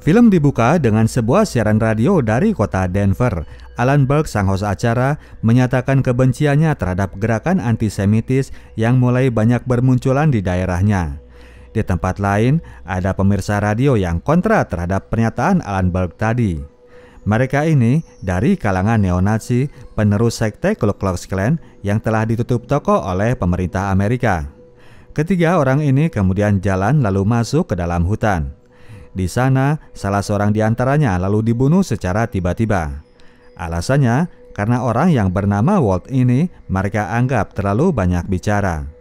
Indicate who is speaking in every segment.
Speaker 1: Film dibuka dengan sebuah siaran radio dari kota Denver. Alan Berg, sang host acara, menyatakan kebenciannya terhadap gerakan antisemitis yang mulai banyak bermunculan di daerahnya. Di tempat lain, ada pemirsa radio yang kontra terhadap pernyataan Alan Berg tadi. Mereka ini dari kalangan neonazi, penerus sekte Ku Klux Klan yang telah ditutup toko oleh pemerintah Amerika. Ketiga orang ini kemudian jalan lalu masuk ke dalam hutan. Di sana, salah seorang di antaranya lalu dibunuh secara tiba-tiba. Alasannya, karena orang yang bernama Walt ini mereka anggap terlalu banyak bicara.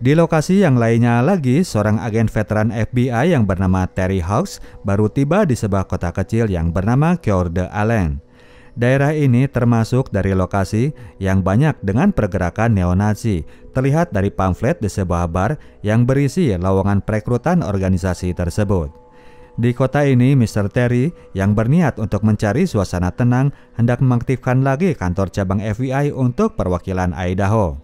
Speaker 1: Di lokasi yang lainnya lagi, seorang agen veteran FBI yang bernama Terry Hawks baru tiba di sebuah kota kecil yang bernama Coeur d'Alene. Daerah ini termasuk dari lokasi yang banyak dengan pergerakan neonazi, terlihat dari pamflet di sebuah bar yang berisi lowongan perekrutan organisasi tersebut. Di kota ini, Mr. Terry yang berniat untuk mencari suasana tenang hendak mengaktifkan lagi kantor cabang FBI untuk perwakilan Idaho.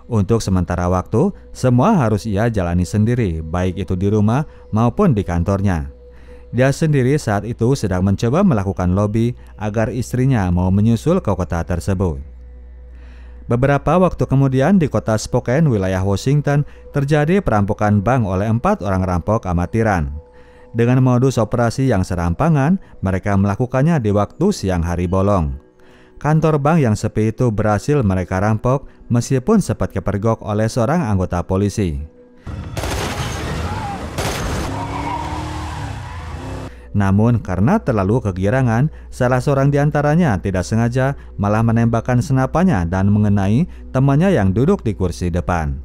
Speaker 1: Untuk sementara waktu, semua harus ia jalani sendiri, baik itu di rumah maupun di kantornya. Dia sendiri saat itu sedang mencoba melakukan lobby agar istrinya mau menyusul ke kota tersebut. Beberapa waktu kemudian di kota Spokane, wilayah Washington, terjadi perampokan bank oleh 4 orang rampok amatiran. Dengan modus operasi yang serampangan, mereka melakukannya di waktu siang hari bolong. Kantor bank yang sepi itu berhasil mereka rampok meskipun sempat kepergok oleh seorang anggota polisi. Namun karena terlalu kegirangan, salah seorang di antaranya tidak sengaja malah menembakkan senapannya dan mengenai temannya yang duduk di kursi depan.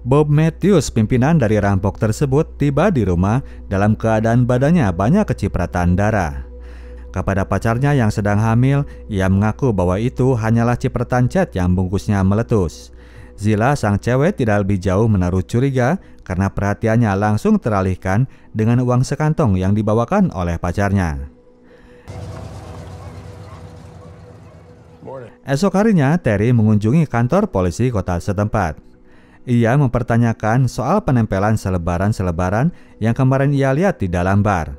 Speaker 1: Bob Matthews, pimpinan dari rampok tersebut, tiba di rumah dalam keadaan badannya banyak kecipratan darah. Kepada pacarnya yang sedang hamil, ia mengaku bahwa itu hanyalah cipratan cat yang bungkusnya meletus. Zila, sang cewek, tidak lebih jauh menaruh curiga karena perhatiannya langsung teralihkan dengan uang sekantong yang dibawakan oleh pacarnya. Esok harinya, Terry mengunjungi kantor polisi kota setempat. Ia mempertanyakan soal penempelan selebaran-selebaran yang kemarin ia lihat di dalam bar.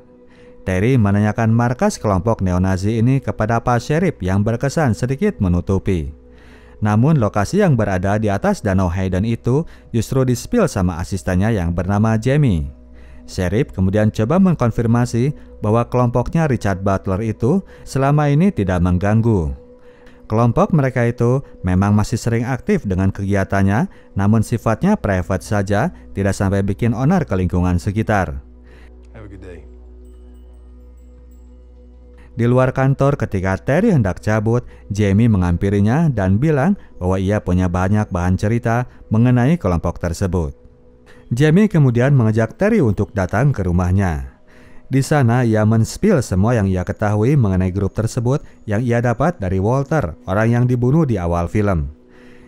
Speaker 1: Terry menanyakan markas kelompok neonazi ini kepada Pak Sheriff yang berkesan sedikit menutupi. Namun lokasi yang berada di atas Danau Hayden itu justru di-spill sama asistennya yang bernama Jamie. Sheriff kemudian coba mengkonfirmasi bahwa kelompoknya Richard Butler itu selama ini tidak mengganggu. Kelompok mereka itu memang masih sering aktif dengan kegiatannya, namun sifatnya private saja, tidak sampai bikin onar ke lingkungan sekitar.
Speaker 2: Have a good day.
Speaker 1: Di luar kantor ketika Terry hendak cabut, Jamie menghampirinya dan bilang bahwa ia punya banyak bahan cerita mengenai kelompok tersebut. Jamie kemudian mengajak Terry untuk datang ke rumahnya. Di sana ia men-spill semua yang ia ketahui mengenai grup tersebut yang ia dapat dari Walter, orang yang dibunuh di awal film.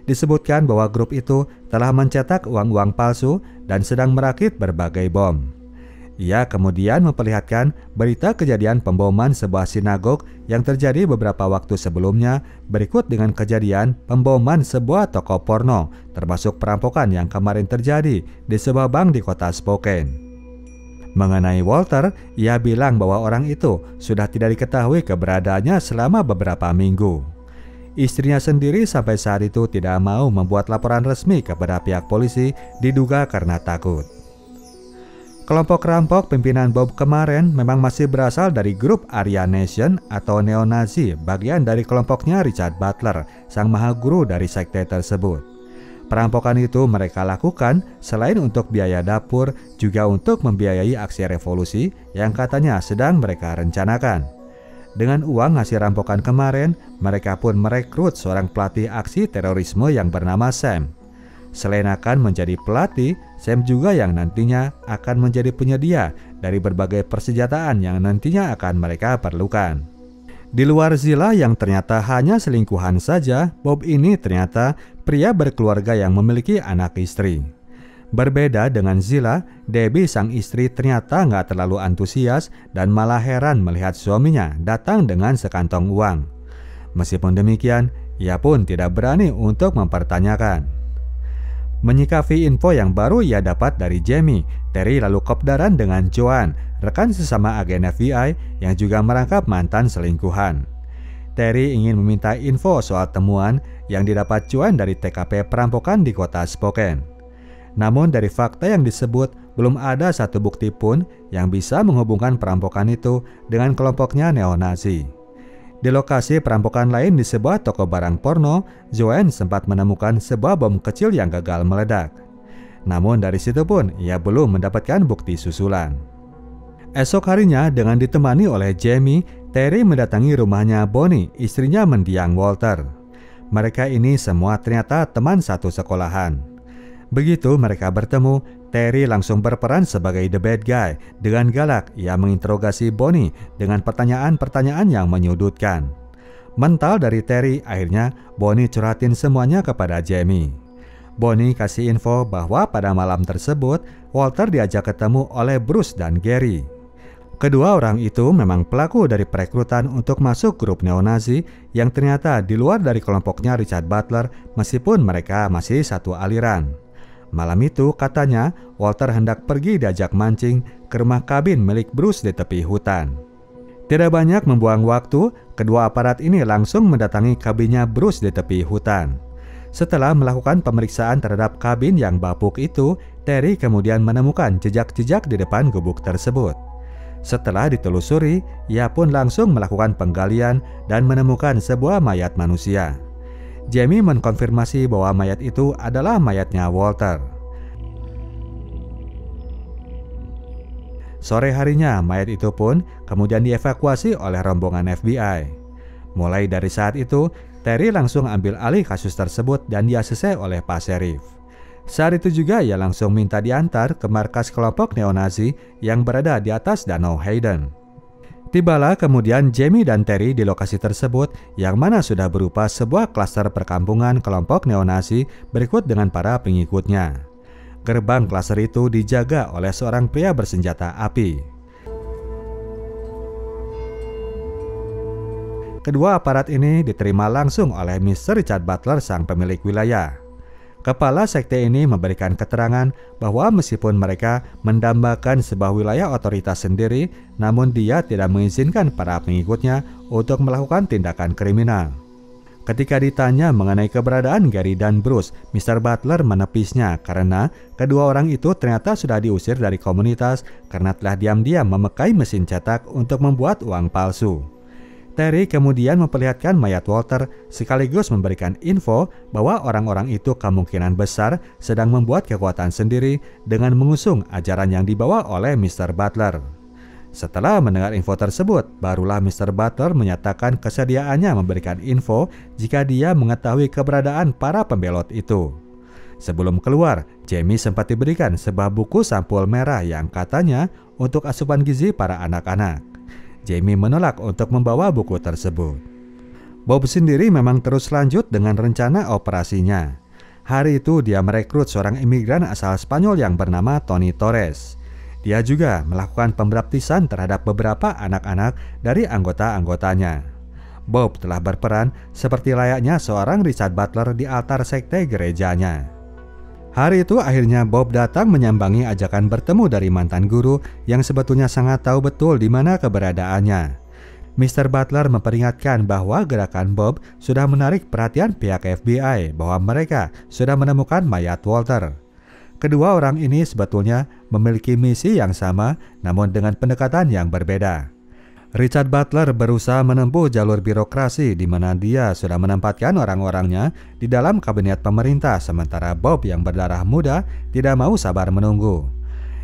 Speaker 1: Disebutkan bahwa grup itu telah mencetak uang-uang palsu dan sedang merakit berbagai bom. Ia kemudian memperlihatkan berita kejadian pemboman sebuah sinagog yang terjadi beberapa waktu sebelumnya, berikut dengan kejadian pemboman sebuah toko porno, termasuk perampokan yang kemarin terjadi di sebuah bank di kota Spokane. Mengenai Walter, ia bilang bahwa orang itu sudah tidak diketahui keberadaannya selama beberapa minggu. Istrinya sendiri sampai saat itu tidak mau membuat laporan resmi kepada pihak polisi, diduga karena takut. Kelompok rampok pimpinan Bob kemarin memang masih berasal dari grup Aryan Nation atau neonazi, bagian dari kelompoknya Richard Butler, sang mahaguru dari sekte tersebut. Perampokan itu mereka lakukan selain untuk biaya dapur, juga untuk membiayai aksi revolusi yang katanya sedang mereka rencanakan. Dengan uang hasil rampokan kemarin, mereka pun merekrut seorang pelatih aksi terorisme yang bernama Sam. Selain akan menjadi pelatih, Sam juga yang nantinya akan menjadi penyedia dari berbagai persenjataan yang nantinya akan mereka perlukan. Di luar Zila yang ternyata hanya selingkuhan saja, Bob ini ternyata pria berkeluarga yang memiliki anak istri. Berbeda dengan Zila, Debbie sang istri ternyata nggak terlalu antusias dan malah heran melihat suaminya datang dengan sekantong uang. Meskipun demikian, ia pun tidak berani untuk mempertanyakan. Menyikapi info yang baru ia dapat dari Jamie, Terry lalu kopdaran dengan Joan, rekan sesama agen FBI yang juga merangkap mantan selingkuhan. Terry ingin meminta info soal temuan yang didapat Joan dari TKP perampokan di kota Spokane. Namun dari fakta yang disebut, belum ada satu bukti pun yang bisa menghubungkan perampokan itu dengan kelompoknya neo-Nazi. Di lokasi perampokan lain di sebuah toko barang porno, Joan sempat menemukan sebuah bom kecil yang gagal meledak. Namun dari situ pun ia belum mendapatkan bukti susulan. Esok harinya dengan ditemani oleh Jamie, Terry mendatangi rumahnya Bonnie, istrinya mendiang Walter. Mereka ini semua ternyata teman satu sekolahan. Begitu mereka bertemu, Terry langsung berperan sebagai the bad guy. Dengan galak, ia menginterogasi Bonnie dengan pertanyaan-pertanyaan yang menyudutkan. Mental dari Terry, akhirnya Bonnie curhatin semuanya kepada Jamie. Bonnie kasih info bahwa pada malam tersebut, Walter diajak ketemu oleh Bruce dan Gary. Kedua orang itu memang pelaku dari perekrutan untuk masuk grup neo-Nazi yang ternyata di luar dari kelompoknya Richard Butler meskipun mereka masih satu aliran. Malam itu katanya Walter hendak pergi diajak mancing ke rumah kabin milik Bruce di tepi hutan. Tidak banyak membuang waktu, kedua aparat ini langsung mendatangi kabinnya Bruce di tepi hutan. Setelah melakukan pemeriksaan terhadap kabin yang bapuk itu, Terry kemudian menemukan jejak-jejak di depan gubuk tersebut. Setelah ditelusuri, ia pun langsung melakukan penggalian dan menemukan sebuah mayat manusia. Jamie mengkonfirmasi bahwa mayat itu adalah mayatnya Walter. Sore harinya, mayat itu pun kemudian dievakuasi oleh rombongan FBI. Mulai dari saat itu, Terry langsung ambil alih kasus tersebut dan diasese oleh Pak Sheriff. Saat itu juga ia langsung minta diantar ke markas kelompok neo-Nazi yang berada di atas Danau Hayden. Tibalah kemudian Jamie dan Terry di lokasi tersebut yang mana sudah berupa sebuah klaster perkampungan kelompok neo-Nazi berikut dengan para pengikutnya. Gerbang klaster itu dijaga oleh seorang pria bersenjata api. Kedua aparat ini diterima langsung oleh Mr. Richard Butler, sang pemilik wilayah. Kepala sekte ini memberikan keterangan bahwa meskipun mereka mendambakan sebuah wilayah otoritas sendiri, namun dia tidak mengizinkan para pengikutnya untuk melakukan tindakan kriminal. Ketika ditanya mengenai keberadaan Gary dan Bruce, Mr. Butler menepisnya karena kedua orang itu ternyata sudah diusir dari komunitas karena telah diam-diam memakai mesin cetak untuk membuat uang palsu. Terry kemudian memperlihatkan mayat Walter sekaligus memberikan info bahwa orang-orang itu kemungkinan besar sedang membuat kekuatan sendiri dengan mengusung ajaran yang dibawa oleh Mr. Butler. Setelah mendengar info tersebut, barulah Mr. Butler menyatakan kesediaannya memberikan info jika dia mengetahui keberadaan para pembelot itu. Sebelum keluar, Jamie sempat diberikan sebuah buku sampul merah yang katanya untuk asupan gizi para anak-anak. Jamie menolak untuk membawa buku tersebut. Bob sendiri memang terus lanjut dengan rencana operasinya. Hari itu dia merekrut seorang imigran asal Spanyol yang bernama Tony Torres. Dia juga melakukan pembaptisan terhadap beberapa anak-anak dari anggota-anggotanya. Bob telah berperan seperti layaknya seorang Richard Butler di altar sekte gerejanya. Hari itu akhirnya Bob datang menyambangi ajakan bertemu dari mantan guru yang sebetulnya sangat tahu betul di mana keberadaannya. Mr. Butler memperingatkan bahwa gerakan Bob sudah menarik perhatian pihak FBI bahwa mereka sudah menemukan mayat Walter. Kedua orang ini sebetulnya memiliki misi yang sama namun dengan pendekatan yang berbeda. Richard Butler berusaha menempuh jalur birokrasi di mana dia sudah menempatkan orang-orangnya di dalam kabinet pemerintah, sementara Bob yang berdarah muda tidak mau sabar menunggu.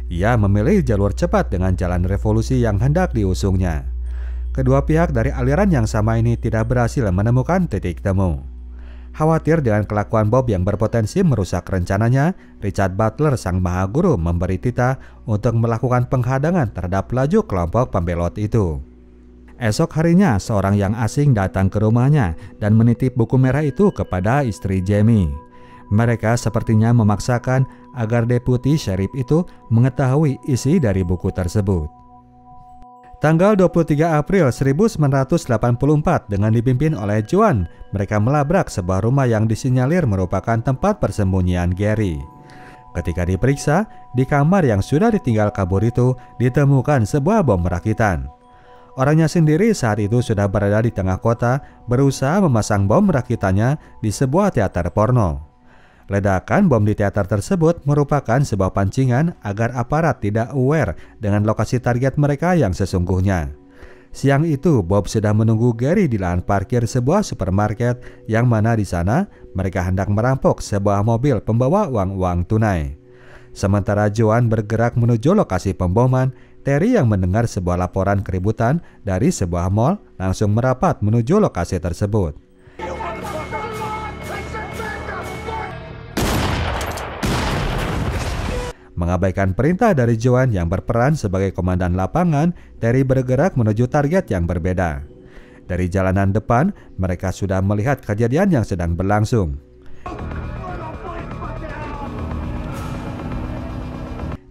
Speaker 1: Ia memilih jalur cepat dengan jalan revolusi yang hendak diusungnya. Kedua pihak dari aliran yang sama ini tidak berhasil menemukan titik temu. Khawatir dengan kelakuan Bob yang berpotensi merusak rencananya, Richard Butler, sang maha guru, memberi titah untuk melakukan penghadangan terhadap laju kelompok pembelot itu. Esok harinya, seorang yang asing datang ke rumahnya dan menitip buku merah itu kepada istri Jamie. Mereka sepertinya memaksakan agar deputi sheriff itu mengetahui isi dari buku tersebut. Tanggal 23 April 1984 dengan dipimpin oleh Joan, mereka melabrak sebuah rumah yang disinyalir merupakan tempat persembunyian Gary. Ketika diperiksa, di kamar yang sudah ditinggal kabur itu ditemukan sebuah bom rakitan. Orangnya sendiri saat itu sudah berada di tengah kota berusaha memasang bom rakitannya di sebuah teater porno. Ledakan bom di teater tersebut merupakan sebuah pancingan agar aparat tidak aware dengan lokasi target mereka yang sesungguhnya. Siang itu, Bob sudah menunggu Gary di lahan parkir sebuah supermarket yang mana di sana mereka hendak merampok sebuah mobil pembawa uang-uang tunai. Sementara Joan bergerak menuju lokasi pemboman, Terry yang mendengar sebuah laporan keributan dari sebuah mall langsung merapat menuju lokasi tersebut. Mengabaikan perintah dari Joan yang berperan sebagai komandan lapangan, Terry bergerak menuju target yang berbeda. Dari jalanan depan, mereka sudah melihat kejadian yang sedang berlangsung.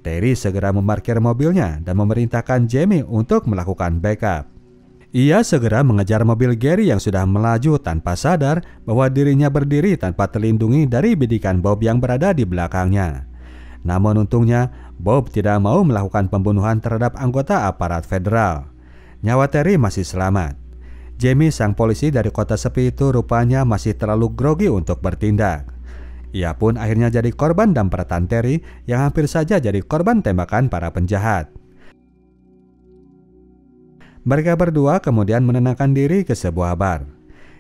Speaker 1: Terry segera memarkir mobilnya dan memerintahkan Jamie untuk melakukan backup. Ia segera mengejar mobil Gary yang sudah melaju tanpa sadar bahwa dirinya berdiri tanpa terlindungi dari bidikan Bob yang berada di belakangnya. Namun untungnya, Bob tidak mau melakukan pembunuhan terhadap anggota aparat federal. Nyawa Terry masih selamat. Jamie, sang polisi dari kota sepi itu, rupanya masih terlalu grogi untuk bertindak. Ia pun akhirnya jadi korban dampratan Terry yang hampir saja jadi korban tembakan para penjahat. Mereka berdua kemudian menenangkan diri ke sebuah bar.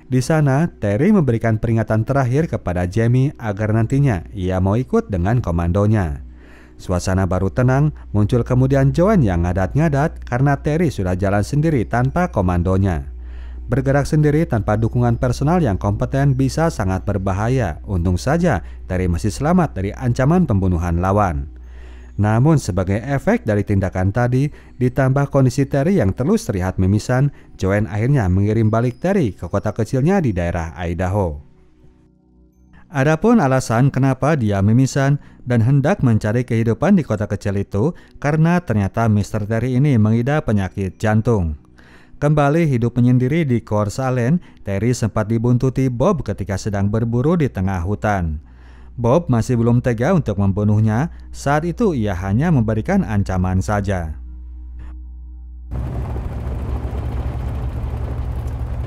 Speaker 1: Di sana, Terry memberikan peringatan terakhir kepada Jamie agar nantinya ia mau ikut dengan komandonya. Suasana baru tenang, muncul kemudian Joan yang ngadat-ngadat karena Terry sudah jalan sendiri tanpa komandonya. Bergerak sendiri tanpa dukungan personal yang kompeten bisa sangat berbahaya. Untung saja Terry masih selamat dari ancaman pembunuhan lawan. Namun sebagai efek dari tindakan tadi, ditambah kondisi Terry yang terus terlihat mimisan, Joan akhirnya mengirim balik Terry ke kota kecilnya di daerah Idaho. Adapun alasan kenapa dia mimisan dan hendak mencari kehidupan di kota kecil itu, karena ternyata Mr. Terry ini mengidap penyakit jantung. Kembali hidup menyendiri di Coeur d'Alene, Terry sempat dibuntuti Bob ketika sedang berburu di tengah hutan. Bob masih belum tega untuk membunuhnya. Saat itu ia hanya memberikan ancaman saja.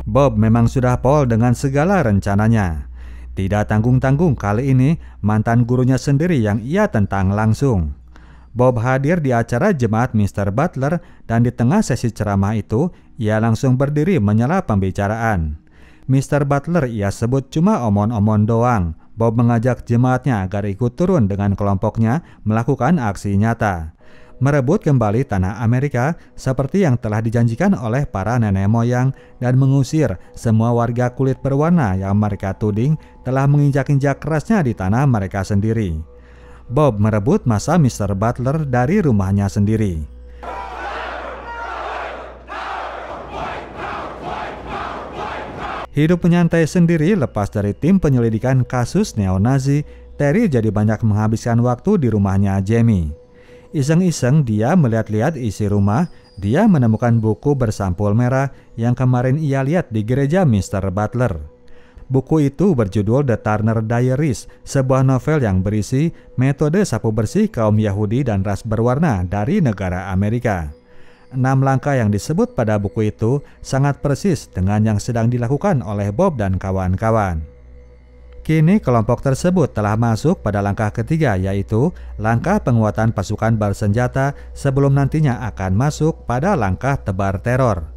Speaker 1: Bob memang sudah pol dengan segala rencananya. Tidak tanggung-tanggung kali ini mantan gurunya sendiri yang ia tentang langsung. Bob hadir di acara jemaat Mr. Butler dan di tengah sesi ceramah itu ia langsung berdiri menyela pembicaraan. Mr. Butler ia sebut cuma omon-omon doang. Bob mengajak jemaatnya agar ikut turun dengan kelompoknya melakukan aksi nyata. Merebut kembali tanah Amerika seperti yang telah dijanjikan oleh para nenek moyang dan mengusir semua warga kulit berwarna yang mereka tuding telah menginjak-injak kerasnya di tanah mereka sendiri. Bob merebut masa Mr. Butler dari rumahnya sendiri. Hidup menyantai sendiri lepas dari tim penyelidikan kasus neo-Nazi, Terry jadi banyak menghabiskan waktu di rumahnya Jamie. Iseng-iseng dia melihat-lihat isi rumah, dia menemukan buku bersampul merah yang kemarin ia lihat di gereja Mr. Butler. Buku itu berjudul The Turner Diaries, sebuah novel yang berisi metode sapu bersih kaum Yahudi dan ras berwarna dari negara Amerika. 6 langkah yang disebut pada buku itu sangat persis dengan yang sedang dilakukan oleh Bob dan kawan-kawan. Kini kelompok tersebut telah masuk pada langkah ketiga, yaitu langkah penguatan pasukan bersenjata sebelum nantinya akan masuk pada langkah tebar teror.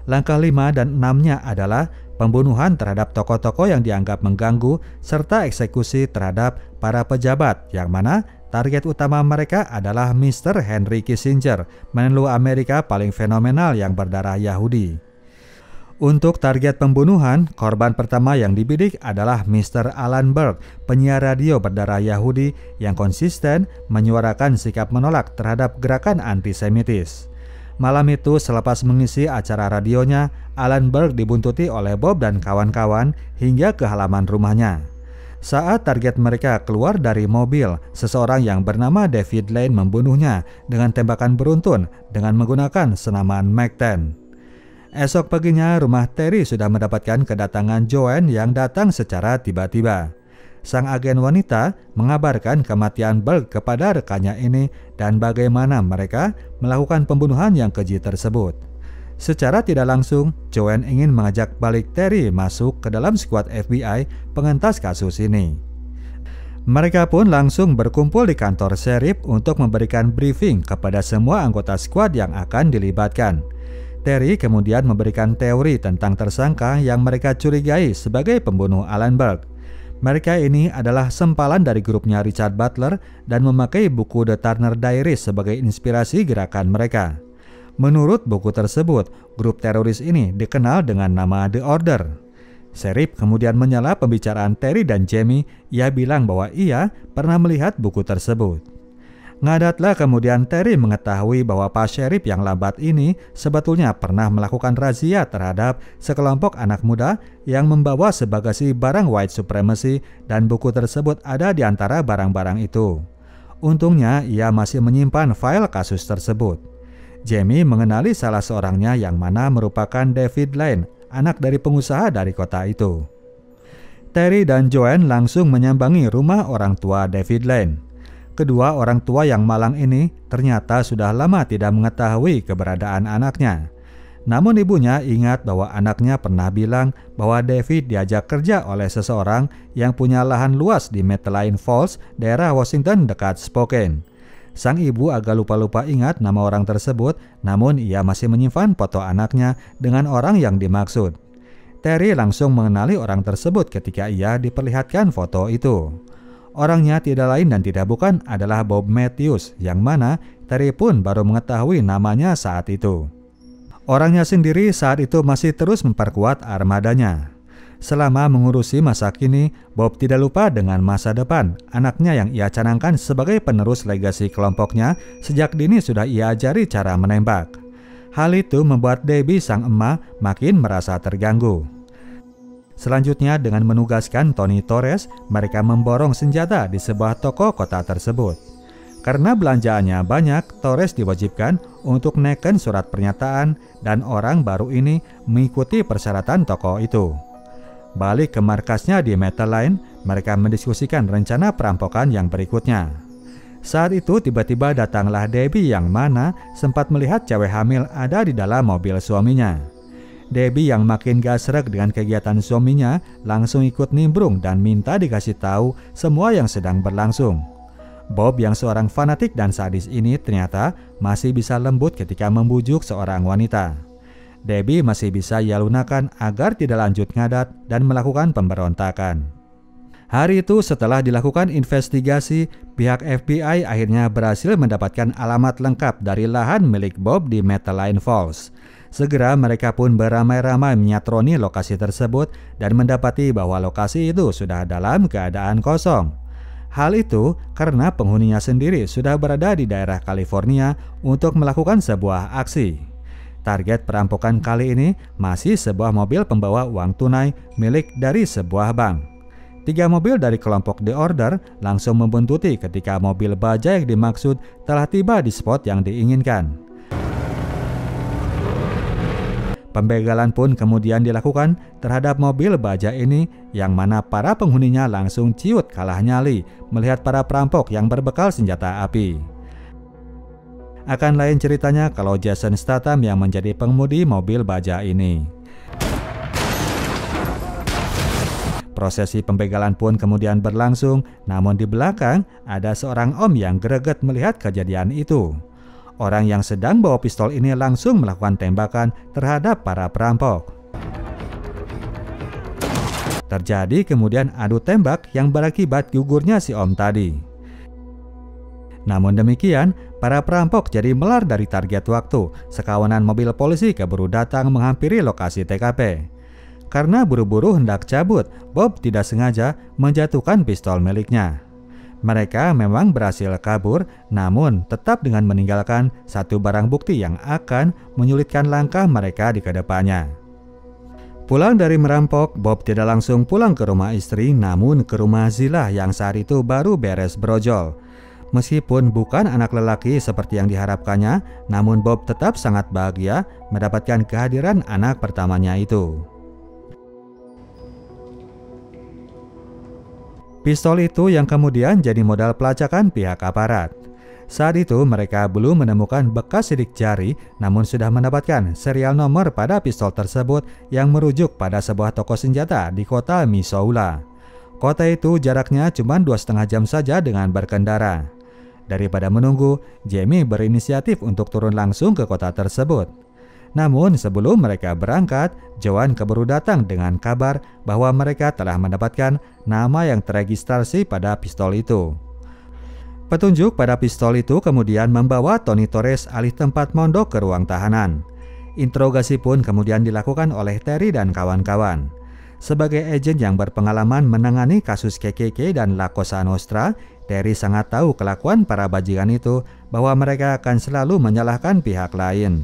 Speaker 1: Langkah 5 dan 6-nya adalah pembunuhan terhadap tokoh-tokoh yang dianggap mengganggu serta eksekusi terhadap para pejabat, yang mana target utama mereka adalah Mr. Henry Kissinger, menlu Amerika paling fenomenal yang berdarah Yahudi. Untuk target pembunuhan, korban pertama yang dibidik adalah Mr. Alan Berg, penyiar radio berdarah Yahudi yang konsisten menyuarakan sikap menolak terhadap gerakan antisemitis. Malam itu selepas mengisi acara radionya, Alan Berg dibuntuti oleh Bob dan kawan-kawan hingga ke halaman rumahnya. Saat target mereka keluar dari mobil, seseorang yang bernama David Lane membunuhnya dengan tembakan beruntun dengan menggunakan senaman Mac-10. Esok paginya, rumah Terry sudah mendapatkan kedatangan Joanne yang datang secara tiba-tiba. Sang agen wanita mengabarkan kematian Burke kepada rekannya ini dan bagaimana mereka melakukan pembunuhan yang keji tersebut. Secara tidak langsung, Joanne ingin mengajak balik Terry masuk ke dalam skuad FBI pengentas kasus ini. Mereka pun langsung berkumpul di kantor sheriff untuk memberikan briefing kepada semua anggota skuad yang akan dilibatkan. Terry kemudian memberikan teori tentang tersangka yang mereka curigai sebagai pembunuh Alan Burke. Mereka ini adalah sempalan dari grupnya Richard Butler dan memakai buku The Turner Diaries sebagai inspirasi gerakan mereka. Menurut buku tersebut, grup teroris ini dikenal dengan nama The Order. Sheriff kemudian menyela pembicaraan Terry dan Jamie. Ia bilang bahwa ia pernah melihat buku tersebut. Ngadatlah kemudian Terry mengetahui bahwa Pak Sheriff yang lambat ini sebetulnya pernah melakukan razia terhadap sekelompok anak muda yang membawa sebagasi barang white supremacy dan buku tersebut ada di antara barang-barang itu. Untungnya ia masih menyimpan file kasus tersebut. Jamie mengenali salah seorangnya yang mana merupakan David Lane, anak dari pengusaha dari kota itu. Terry dan Joanne langsung menyambangi rumah orang tua David Lane. Kedua orang tua yang malang ini ternyata sudah lama tidak mengetahui keberadaan anaknya. Namun ibunya ingat bahwa anaknya pernah bilang bahwa David diajak kerja oleh seseorang yang punya lahan luas di Madeline Falls, daerah Washington dekat Spokane. Sang ibu agak lupa-lupa ingat nama orang tersebut, namun ia masih menyimpan foto anaknya dengan orang yang dimaksud. Terry langsung mengenali orang tersebut ketika ia diperlihatkan foto itu. Orangnya tidak lain dan tidak bukan adalah Bob Matthews, yang mana Terry pun baru mengetahui namanya saat itu. Orangnya sendiri saat itu masih terus memperkuat armadanya. Selama mengurusi masa kini, Bob tidak lupa dengan masa depan anaknya yang ia canangkan sebagai penerus legasi kelompoknya. Sejak dini sudah ia ajari cara menembak. Hal itu membuat Debbie sang emak makin merasa terganggu. Selanjutnya dengan menugaskan Tony Torres, mereka memborong senjata di sebuah toko kota tersebut. Karena belanjaannya banyak, Torres diwajibkan untuk neken surat pernyataan dan orang baru ini mengikuti persyaratan toko itu. Balik ke markasnya di Madeline, mereka mendiskusikan rencana perampokan yang berikutnya. Saat itu tiba-tiba datanglah Debbie yang mana sempat melihat cewek hamil ada di dalam mobil suaminya. Debbie yang makin gak sreg dengan kegiatan suaminya langsung ikut nimbrung dan minta dikasih tahu semua yang sedang berlangsung. Bob yang seorang fanatik dan sadis ini ternyata masih bisa lembut ketika membujuk seorang wanita. Debbie masih bisa ia lunakan agar tidak lanjut ngadat dan melakukan pemberontakan. Hari itu setelah dilakukan investigasi, pihak FBI akhirnya berhasil mendapatkan alamat lengkap dari lahan milik Bob di Madeline Falls. Segera mereka pun beramai-ramai menyatroni lokasi tersebut dan mendapati bahwa lokasi itu sudah dalam keadaan kosong. Hal itu karena penghuninya sendiri sudah berada di daerah California untuk melakukan sebuah aksi. Target perampokan kali ini masih sebuah mobil pembawa uang tunai milik dari sebuah bank. 3 mobil dari kelompok The Order langsung membuntuti ketika mobil baja yang dimaksud telah tiba di spot yang diinginkan. Pembegalan pun kemudian dilakukan terhadap mobil baja ini yang mana para penghuninya langsung ciut kalah nyali melihat para perampok yang berbekal senjata api. Akan lain ceritanya kalau Jason Statham yang menjadi pengemudi mobil baja ini. Prosesi pembegalan pun kemudian berlangsung, namun di belakang ada seorang om yang greget melihat kejadian itu. Orang yang sedang bawa pistol ini langsung melakukan tembakan terhadap para perampok. Terjadi kemudian adu tembak yang berakibat gugurnya si om tadi. Namun demikian, para perampok jadi melar dari target waktu. Sekawanan mobil polisi keburu datang menghampiri lokasi TKP. Karena buru-buru hendak cabut, Bob tidak sengaja menjatuhkan pistol miliknya. Mereka memang berhasil kabur, namun tetap dengan meninggalkan satu barang bukti yang akan menyulitkan langkah mereka di kedepannya. Pulang dari merampok, Bob tidak langsung pulang ke rumah istri, namun ke rumah Zilla yang saat itu baru beres brojol. Meskipun bukan anak lelaki seperti yang diharapkannya, namun Bob tetap sangat bahagia mendapatkan kehadiran anak pertamanya itu. Pistol itu yang kemudian jadi modal pelacakan pihak aparat. Saat itu mereka belum menemukan bekas sidik jari, namun sudah mendapatkan serial nomor pada pistol tersebut yang merujuk pada sebuah toko senjata di kota Missoula. Kota itu jaraknya cuma 2,5 jam saja dengan berkendara. Daripada menunggu, Jamie berinisiatif untuk turun langsung ke kota tersebut. Namun sebelum mereka berangkat, Joan keburu datang dengan kabar bahwa mereka telah mendapatkan nama yang teregistrasi pada pistol itu. Petunjuk pada pistol itu kemudian membawa Tony Torres alih tempat mondok ke ruang tahanan. Interogasi pun kemudian dilakukan oleh Terry dan kawan-kawan. Sebagai agen yang berpengalaman menangani kasus KKK dan La Cosa Nostra, Terry sangat tahu kelakuan para bajingan itu bahwa mereka akan selalu menyalahkan pihak lain.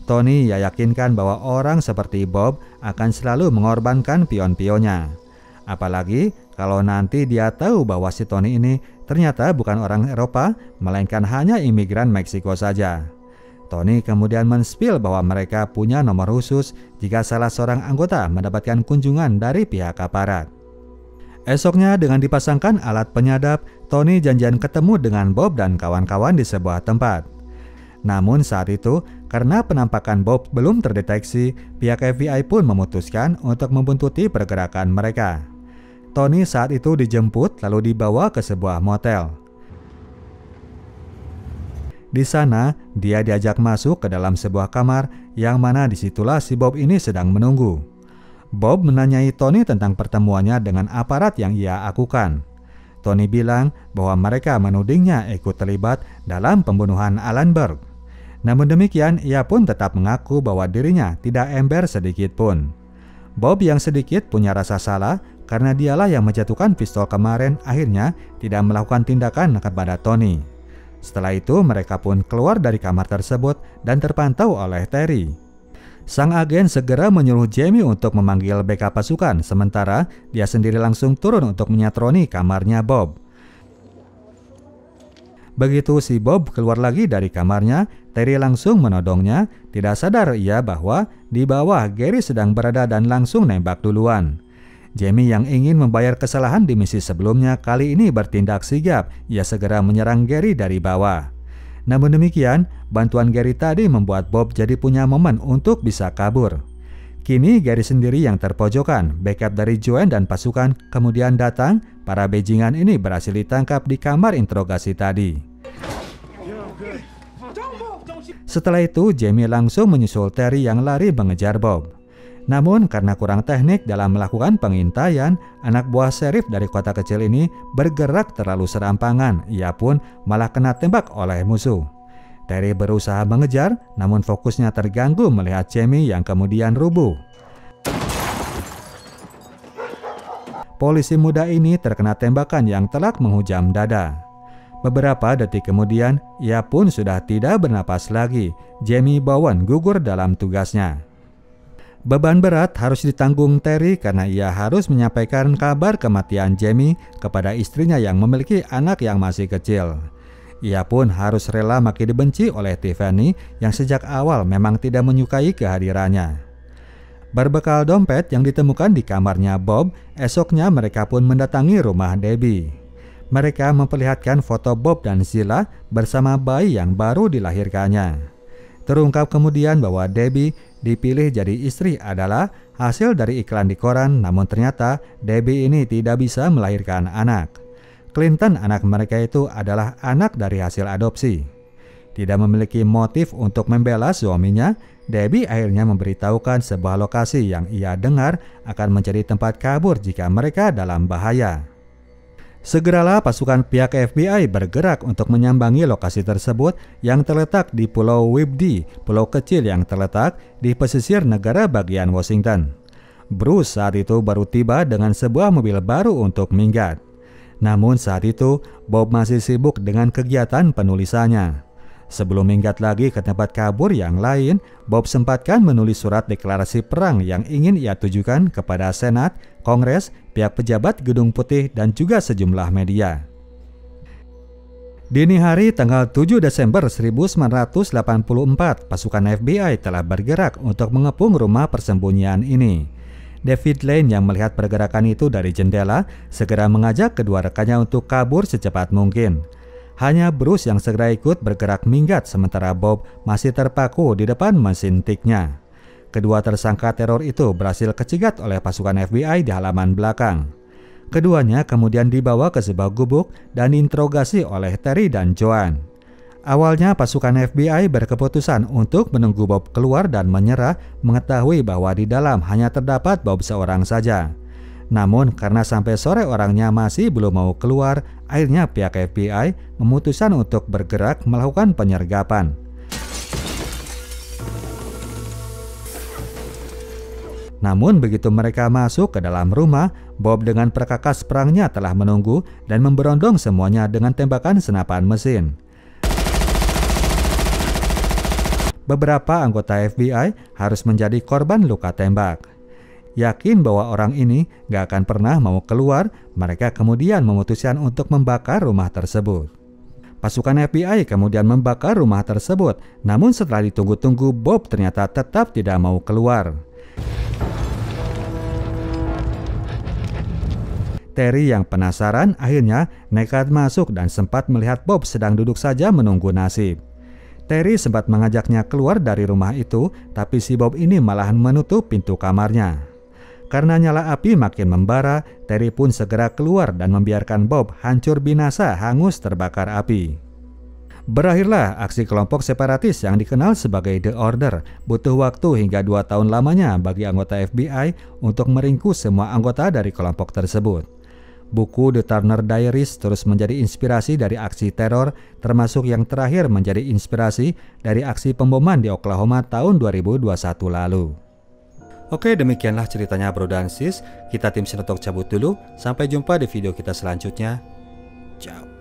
Speaker 1: Tony yakinkan bahwa orang seperti Bob akan selalu mengorbankan pion-pionnya. Apalagi kalau nanti dia tahu bahwa si Tony ini ternyata bukan orang Eropa, melainkan hanya imigran Meksiko saja. Tony kemudian men-spill bahwa mereka punya nomor khusus jika salah seorang anggota mendapatkan kunjungan dari pihak aparat. Esoknya dengan dipasangkan alat penyadap, Tony janjian ketemu dengan Bob dan kawan-kawan di sebuah tempat. Namun saat itu, karena penampakan Bob belum terdeteksi, pihak FBI pun memutuskan untuk membuntuti pergerakan mereka. Tony saat itu dijemput lalu dibawa ke sebuah motel. Di sana, dia diajak masuk ke dalam sebuah kamar yang mana disitulah si Bob ini sedang menunggu. Bob menanyai Tony tentang pertemuannya dengan aparat yang ia akukan. Tony bilang bahwa mereka menudingnya ikut terlibat dalam pembunuhan Alan Berg. Namun demikian, ia pun tetap mengaku bahwa dirinya tidak ember sedikit pun. Bob yang sedikit punya rasa salah karena dialah yang menjatuhkan pistol kemarin akhirnya tidak melakukan tindakan kepada Tony. Setelah itu mereka pun keluar dari kamar tersebut dan terpantau oleh Terry. Sang agen segera menyuruh Jamie untuk memanggil backup pasukan, sementara dia sendiri langsung turun untuk menyatroni kamarnya Bob. Begitu si Bob keluar lagi dari kamarnya, Terry langsung menodongnya, tidak sadar ia bahwa di bawah Gary sedang berada dan langsung nembak duluan. Jamie yang ingin membayar kesalahan di misi sebelumnya kali ini bertindak sigap, ia segera menyerang Gary dari bawah. Namun demikian, bantuan Gary tadi membuat Bob jadi punya momen untuk bisa kabur. Kini Gary sendiri yang terpojokan, backup dari Joan dan pasukan kemudian datang, para bajingan ini berhasil ditangkap di kamar interogasi tadi. Setelah itu, Jamie langsung menyusul Terry yang lari mengejar Bob. Namun karena kurang teknik dalam melakukan pengintaian, anak buah sheriff dari kota kecil ini bergerak terlalu serampangan, ia pun malah kena tembak oleh musuh. Terry berusaha mengejar, namun fokusnya terganggu melihat Jamie yang kemudian rubuh. Polisi muda ini terkena tembakan yang telak menghujam dada. Beberapa detik kemudian, ia pun sudah tidak bernapas lagi. Jamie Bowen gugur dalam tugasnya. Beban berat harus ditanggung Terry karena ia harus menyampaikan kabar kematian Jamie kepada istrinya yang memiliki anak yang masih kecil. Ia pun harus rela makin dibenci oleh Tiffany yang sejak awal memang tidak menyukai kehadirannya. Berbekal dompet yang ditemukan di kamarnya Bob, esoknya mereka pun mendatangi rumah Debbie. Mereka memperlihatkan foto Bob dan Zilla bersama bayi yang baru dilahirkannya. Terungkap kemudian bahwa Debbie dipilih jadi istri adalah hasil dari iklan di koran, namun ternyata Debbie ini tidak bisa melahirkan anak. Clinton, anak mereka itu adalah anak dari hasil adopsi. Tidak memiliki motif untuk membela suaminya, Debbie akhirnya memberitahukan sebuah lokasi yang ia dengar akan menjadi tempat kabur jika mereka dalam bahaya. Segeralah pasukan pihak FBI bergerak untuk menyambangi lokasi tersebut yang terletak di Pulau Whidbey, pulau kecil yang terletak di pesisir negara bagian Washington. Bruce saat itu baru tiba dengan sebuah mobil baru untuk minggat. Namun saat itu Bob masih sibuk dengan kegiatan penulisannya. Sebelum minggat lagi ke tempat kabur yang lain, Bob sempatkan menulis surat deklarasi perang yang ingin ia tujukan kepada Senat, Kongres, pihak pejabat Gedung Putih, dan juga sejumlah media. Dini hari tanggal 7 Desember 1984, pasukan FBI telah bergerak untuk mengepung rumah persembunyian ini. David Lane yang melihat pergerakan itu dari jendela segera mengajak kedua rekannya untuk kabur secepat mungkin. Hanya Bruce yang segera ikut bergerak minggat sementara Bob masih terpaku di depan mesin tiknya. Kedua tersangka teror itu berhasil kecegat oleh pasukan FBI di halaman belakang. Keduanya kemudian dibawa ke sebuah gubuk dan diinterogasi oleh Terry dan Joan. Awalnya pasukan FBI berkeputusan untuk menunggu Bob keluar dan menyerah, mengetahui bahwa di dalam hanya terdapat Bob seorang saja. Namun karena sampai sore orangnya masih belum mau keluar, akhirnya pihak FBI memutuskan untuk bergerak melakukan penyergapan. Namun begitu mereka masuk ke dalam rumah, Bob dengan perkakas perangnya telah menunggu dan memberondong semuanya dengan tembakan senapan mesin. Beberapa anggota FBI harus menjadi korban luka tembak. Yakin bahwa orang ini gak akan pernah mau keluar, mereka kemudian memutuskan untuk membakar rumah tersebut. Pasukan FBI kemudian membakar rumah tersebut, namun setelah ditunggu-tunggu Bob ternyata tetap tidak mau keluar. Terry yang penasaran akhirnya nekat masuk dan sempat melihat Bob sedang duduk saja menunggu nasib. Terry sempat mengajaknya keluar dari rumah itu, tapi si Bob ini malahan menutup pintu kamarnya. Karena nyala api makin membara, Terry pun segera keluar dan membiarkan Bob hancur binasa hangus terbakar api. Berakhirlah aksi kelompok separatis yang dikenal sebagai The Order. Butuh waktu hingga 2 tahun lamanya bagi anggota FBI untuk meringkus semua anggota dari kelompok tersebut. Buku The Turner Diaries terus menjadi inspirasi dari aksi teror, termasuk yang terakhir menjadi inspirasi dari aksi pemboman di Oklahoma tahun 2021 lalu. Oke, demikianlah ceritanya bro dan sis. Kita tim Sinotok cabut dulu. Sampai jumpa di video kita selanjutnya. Ciao.